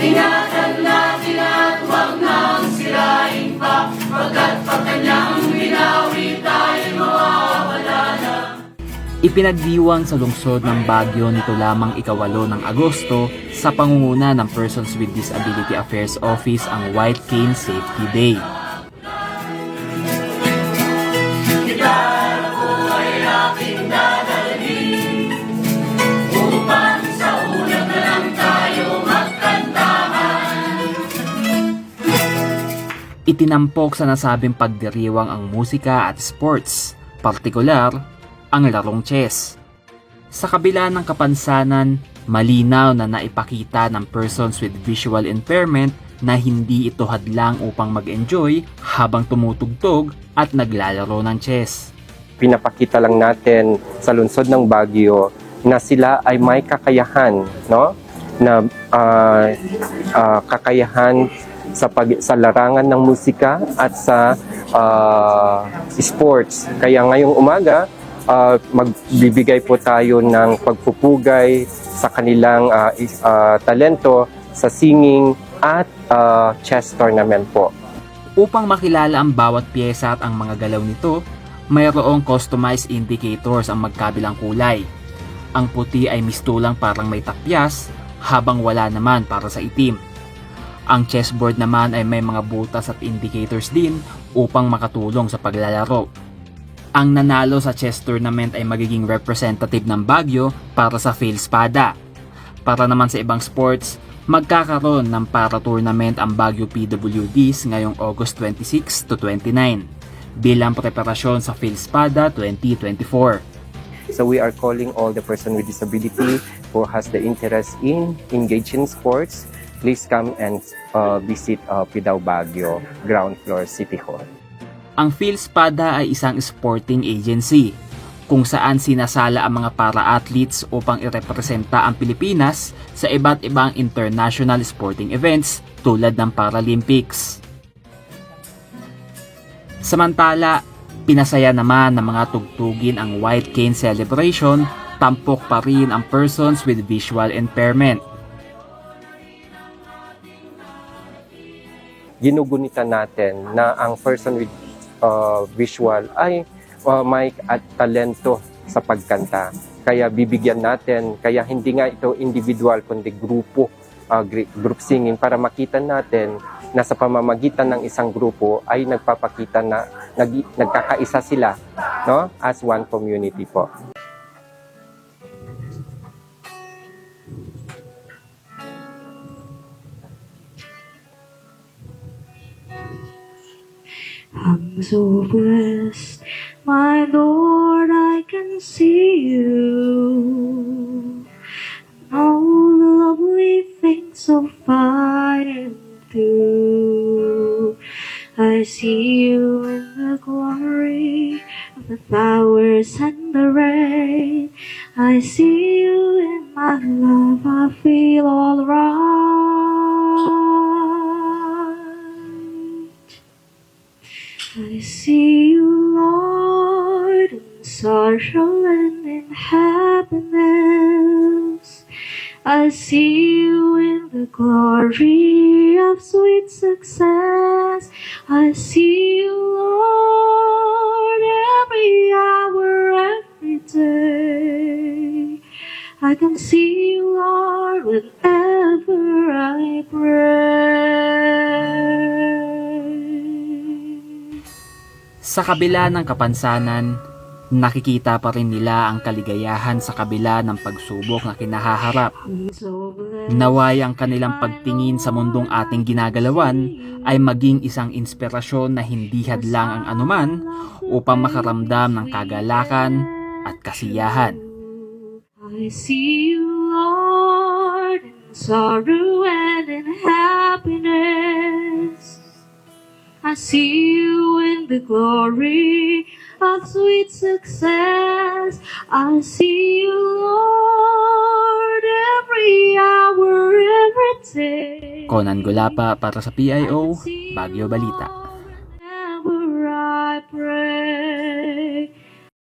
Ingatan natin at huwag nang sirain pa, pagkat pag kanyang binawi tayo mawawala na. Ipinagdiwang sa lungsod ng Baguio nito lamang ika-8 ng Agosto sa pangunguna ng Persons with Disability Affairs Office ang White Cane Safety Day. Gitara ko ay aking dadalhin upang sa ulan na lang tayo magkantahan. Itinampok sa nasabing pagdiriwang ang musika at sports, partikular ang larong chess. Sa kabila ng kapansanan, malinaw na naipakita ng persons with visual impairment na hindi ito hadlang upang mag-enjoy habang tumutugtog at naglalaro ng chess. Pinapakita lang natin sa lungsod ng Baguio na sila ay may kakayahan, no? Na kakayahan sa larangan ng musika at sa sports. Kaya ngayong umaga, magbibigay po tayo ng pagpupugay sa kanilang talento sa singing at chess tournament po. Upang makilala ang bawat pyesa at ang mga galaw nito, mayroong customized indicators ang magkabilang kulay. Ang puti ay mistulang parang may tapyas, habang wala naman para sa itim. Ang chessboard naman ay may mga butas at indicators din upang makatulong sa paglalaro. Ang nanalo sa chess tournament ay magiging representative ng Baguio para sa PhilSpada. Para naman sa ibang sports, magkakaroon ng para-tournament ang Baguio PWDs ngayong August 26 to 29 bilang preparasyon sa PhilSpada 2024. So we are calling all the person with disability who has the interest in engaging sports, please come and visit PIDAW Baguio, ground floor City Hall. Ang PhilSpada ay isang sporting agency kung saan sinasala ang mga para-athletes upang irepresenta ang Pilipinas sa iba't ibang international sporting events tulad ng Paralympics. Samantala, pinasaya naman ng mga tugtugin ang White Cane Celebration, tampok pa rin ang persons with visual impairment. Ginugunita natin na ang person with visual ay may at talento sa pagkanta. Kaya bibigyan natin, kaya hindi nga ito individual kundi grupo, group singing para makita natin na sa pamamagitan ng isang grupo ay nagpapakita na nagkakaisa sila, no, as one community po. I'm so blessed, my Lord, I can see you. All the lovely things so fine and true. I see you in the glory of the flowers and the rain. I see you in my love, I feel all right. I see you, Lord, in sorrow and in happiness. I see you in the glory of sweet success. I see you, Lord, every hour, every day. I can see you, Lord, whenever I pray. Sa kabila ng kapansanan, nakikita pa rin nila ang kaligayahan sa kabila ng pagsubok na kinahaharap. Naway ang kanilang pagtingin sa mundong ating ginagalawan ay maging isang inspirasyon na hindi hadlang ang anuman upang makaramdam ng kagalakan at kasiyahan. I see you, Lord, in sorrow and in happiness. I see you in the glory of sweet success. I see you, Lord, every hour, every day. Conan Gulapa para sa PIO, Baguio Balita.